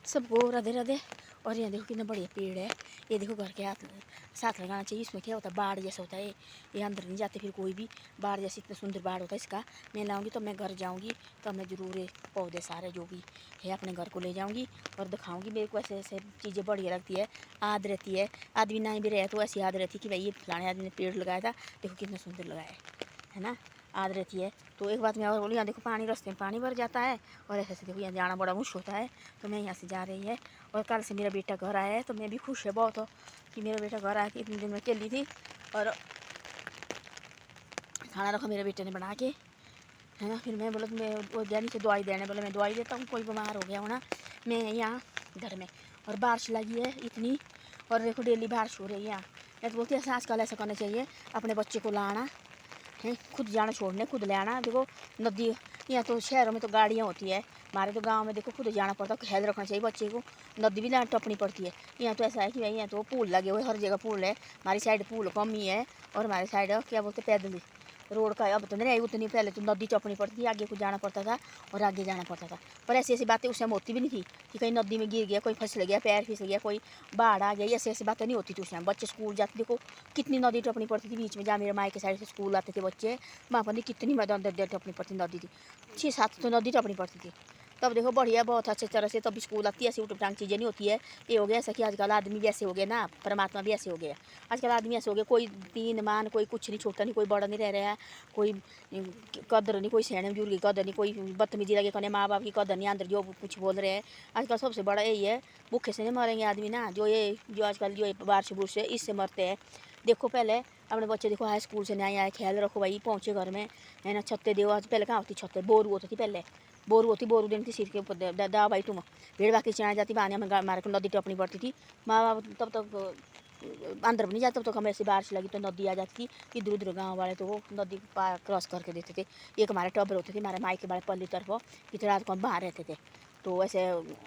सबको राधे राधे। और यहाँ देखो कितना बढ़िया पेड़ है। ये देखो घर के हाथ साथ लगाना चाहिए। इसमें क्या होता है, बाढ़ जैसा होता है, ये अंदर नहीं जाते फिर कोई भी। बाढ़ जैसे इतना सुंदर बाढ़ होता है इसका। मैं लाऊंगी तो मैं घर जाऊंगी तो मैं ज़रूर ये पौधे सारे जो भी है अपने घर को ले जाऊंगी और दिखाऊंगी। मेरे को ऐसे ऐसे चीज़ें बढ़िया लगती है, याद रहती है। आदमी ना भी रहे तो ऐसी याद रहती है कि भाई ये फलाने आदमी ने पेड़ लगाया था, देखो कितना सुंदर लगाया है ना, याद रहती है। तो एक बात मैं और बोली, यहाँ देखो पानी, रास्ते में पानी भर जाता है और ऐसे ऐसे देखो यहाँ जाना बड़ा मुश्किल होता है। तो मैं यहाँ से जा रही है और कल से मेरा बेटा घर आया है तो मैं भी खुश है बहुत हो कि मेरा बेटा घर आया कि इतने दिन में अकेली थी और खाना रखा मेरे बेटे ने बना के, है ना। फिर मैं बोला मैं वो जैनी से दवाई देने, बोला मैं दवाई देता हूँ, कोई बीमार हो गया हो ना। मैं यहाँ घर में और बारिश लगी है इतनी और देखो डेली बारिश हो रही है यहाँ। मैं तो बोलती है आजकल ऐसा करना चाहिए, अपने बच्चे को लाना है, खुद जाना छोड़ने खुद ले आना। देखो नदी, यहाँ तो शहरों में तो गाड़ियाँ होती है, हमारे तो गांव में देखो खुद जाना पड़ता है। ख्याल रखना चाहिए बच्चे को, नदी भी ना टपनी पड़ती है। यहाँ तो ऐसा है कि भाई यहाँ तो पुल लगे हुए, हर जगह पुल है। हमारी साइड पुल कम ही है और हमारी साइड क्या बोलते पैदल रोड का अब तो नहीं रही उतनी। पहले तो नदी टपनी पड़ती थी, आगे को जाना पड़ता था और आगे जाना पड़ता था। पर ऐसी ऐसी बातें उस समय होती भी नहीं थी कि कहीं नदी में गिर गया, कोई फिसल गया, पैर फिसल गया, कोई बाढ़ आ गया, ऐसी ऐसी बातें नहीं होती थी उस समय। बच्चे स्कूल जाते देखो कितनी नदी टपनी पड़ती थी बीच में, जहाँ मेरे माई के साइड से स्कूल आते थे बच्चे, वहाँ पर कितनी अंदर देर टपनी पड़ती नदी थी, 6-7 तो नदी टपनी पड़ती थी। तब देखो बढ़िया बहुत अच्छे तरह से तब स्कूल आती है। ऐसी उठपटांग चीज़ें नहीं होती है। ये हो गया ऐसा कि आजकल आदमी भी ऐसे हो गए ना, परमात्मा भी ऐसे हो गया। आजकल आदमी ऐसे हो गए, कोई तीन मान, कोई कुछ नहीं, छोटा नहीं, कोई बड़ा नहीं रह रहा है, कोई कदर नहीं, कोई सैने बुजुर्ग की कदर नहीं, कोई बदतमीजी लगे करने, माँ बाप की कदर नहीं, अंदर जो कुछ बोल रहे हैं। आजकल सबसे बड़ा यही है, भूखे से नहीं मरेंगे आदमी ना, जो आजकल जो बारिश बुर्श है इससे मरते हैं। देखो पहले अपने बच्चे देखो आए स्कूल से नहीं आए, ख्याल रखो भाई, पहुँचे घर में है ना, छत्ते दो। आज पहले कहाँ होती छत्ते, बोरू होती थी पहले, बोरू होती, बोरू देनी थी सिर के ऊपर, दा भाई तुम भेड़ बाकी चढ़ा जाती बहाने में हमारे को नदी टपनी पड़ती थी। माँ बाप तब तक अंदर भी नहीं जाते, तब तक हमें ऐसी बारिश लगी तो नदी आ जाती थी। इधर उधर गाँव वाले तो वो नदी पार क्रॉस करके देते थे। एक हमारे टबर होते थे हमारे माई के बड़े पल्ली तरफ, कि रात को हम बाहर रहते थे तो ऐसे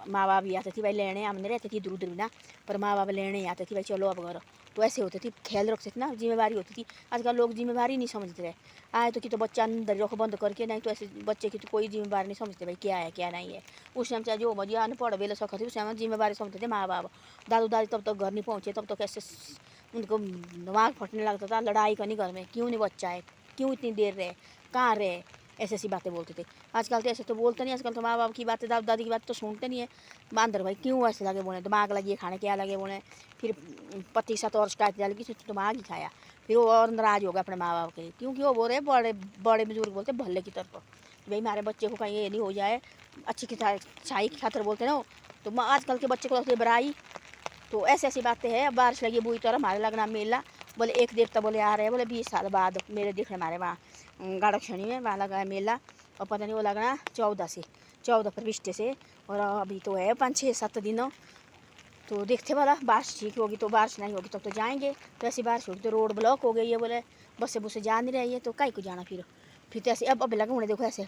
माँ बाप भी आते थे भाई लेने, हम नहीं रहते थे इधर उधर भी ना, पर माँ बाप लेने ही आते थे भाई चलो अब घर। तो ऐसे होते थे, ख्याल रखते थे ना, जिम्मेवारी होती थी। आजकल लोग जिम्मेवारी नहीं समझते रहे, आए तो कि तो बच्चा अंदर रखो बंद करके, नहीं तो ऐसे बच्चे की तो कोई जिम्मेवारी नहीं समझते भाई क्या है क्या नहीं है। उस टाइम चाहे जो मजी अनपढ़ वेले सखा थे, उस टाइम जिम्मेवारी समझते थे माँ बाप। दादू दादी तब तक घर नहीं पहुँचे, तब तक ऐसे उनको दिमाग फटने लगता था, लड़ाई करनी घर में, क्यों नहीं बच्चा है, क्यों इतनी देर रहे, कहाँ रहे, ऐसी ऐसी बातें बोलते थे। आजकल तो ऐसे तो बोलते नहीं, आजकल तो माँ बाप की बातें दादा दादी की बात तो सुनते नहीं है। बांदर भाई क्यों ऐसे लगे बोले, दिमाग लगी खाने क्या लगे बोले, फिर पति साथ और शिकायत डाली कि दिमाग ही खाया, फिर वो और नाराज होगा अपने माँ बाप के, क्योंकि वो बोल रहे बड़े बड़े बुजुर्ग बोलते भले की तरफ, भाई हमारे बच्चे को कहीं ये नहीं हो जाए, अच्छी की छाई की खातर बोलते ना। तो आजकल के बच्चे को लगती है बड़ाई। तो ऐसी ऐसी बातें हैं। बारिश लगी बुरी तरह, हमारे लगना मेला, बोले एक देवता बोले आ रहे हैं, बोले 20 साल बाद मेरे दिख रहे हमारे वहाँ गाड़क्षणी में, वहाँ लगा है मेला। और पता नहीं वो लगना 14 प्रविष्ट से, और अभी तो है 5-6-7 दिन। तो देखते वाला बारिश ठीक होगी तो, बारिश नहीं होगी तो जाएंगे। तो ऐसी बारिश होगी तो रोड ब्लॉक हो गई है, बोले बसें बुसें जा नहीं रही है तो कहीं को जाना फिर तो ऐसे अब लगा होने, देखो ऐसे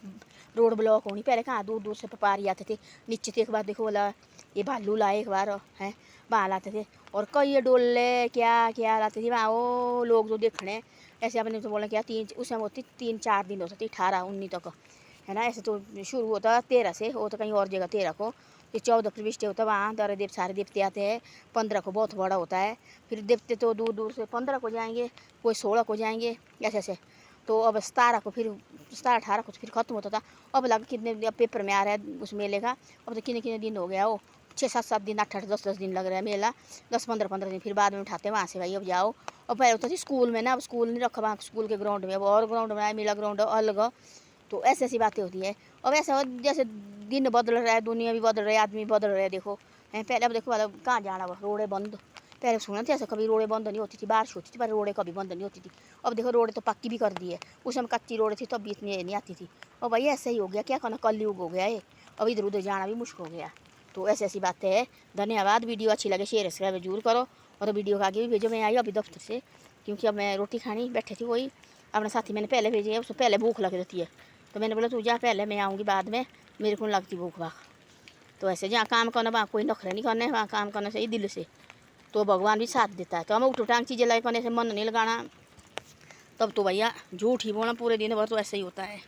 रोड ब्लॉक होनी। पहले कहाँ दूर दूर से व्यापारी आते थे नीचे थे, एक बार देखो बोला ये भालू लाए एक बार है, वहाँ लाते थे और कई डोले क्या क्या लाते थे वहाँ वो लोग जो देखने। ऐसे अपने तो बोला क्या उस समय होती 3-4 दिन होती थी, 18-19 तक है ना। ऐसे तो शुरू होता 13 से, वो तो कहीं और जगह 13 को, ये 14 प्रविष्ट होता वहाँ दर देव सारे देवते आते हैं। 15 को बहुत बड़ा होता है, फिर देवते तो दूर दूर से 15 को जाएंगे, कोई 16 को जाएंगे, ऐसे ऐसे। तो अब 17 को फिर 17-18 को फिर खत्म होता था। अब लगा कितने पेपर में आ रहा है उस मेले का, अब तो कितने कितने दिन हो गया वो, 6-7 दिन, 8-8 10-10 दिन लग रहा है मेला, 10-15 दिन फिर बाद में उठाते हैं वहाँ से भाई अब जाओ। और पहले होता थी स्कूल में ना, अब स्कूल नहीं रखा वहाँ स्कूल के ग्राउंड में, अब और ग्राउंड में मेला ग्राउंड अलग। तो ऐसी ऐसी बातें होती है। अब ऐसा जैसे दिन बदल रहा है, दुनिया भी बदल रही है, आदमी बदल रहे हैं, देखो है। पहले अब देखो मतलब कहाँ जाना हुआ, रोडें बंद। पहले सुना था ऐसा कभी रोडें बंद नहीं होती थी, बारिश होती थी पर रोडें कभी बंद नहीं होती थी। अब देखो रोडें तो पक्की भी कर दी है, उस समय कच्ची रोडें थी तब भी इतनी नहीं आती थी। और भाई ऐसा ही हो गया, क्या करना, कलयुग हो गया है, अब इधर उधर जाना भी मुश्किल हो गया। तो ऐसी ऐसी बातें हैं। धन्यवाद, वीडियो अच्छी लगे शेयर सब्सक्राइब जरूर करो और वीडियो का आगे भी भेजो। मैं आई अभी दफ्तर से, क्योंकि अब मैं रोटी खानी बैठे थी, वही अपने साथी मैंने पहले भेजी है, उससे पहले भूख लग रहती है। तो मैंने बोला तू जा पहले, मैं आऊँगी बाद में, मेरे को लगती भूख भाख। तो ऐसे जहाँ काम करना वहाँ कोई नखरे नहीं करने, वहाँ काम करना चाहिए दिल से, तो भगवान भी साथ देता है। तो हमें उठो टांग चीज़ें लगे करने से मन नहीं लगाना, तब तो भैया झूठ ही बोलना पूरे दिन भर, तो ऐसे ही होता है।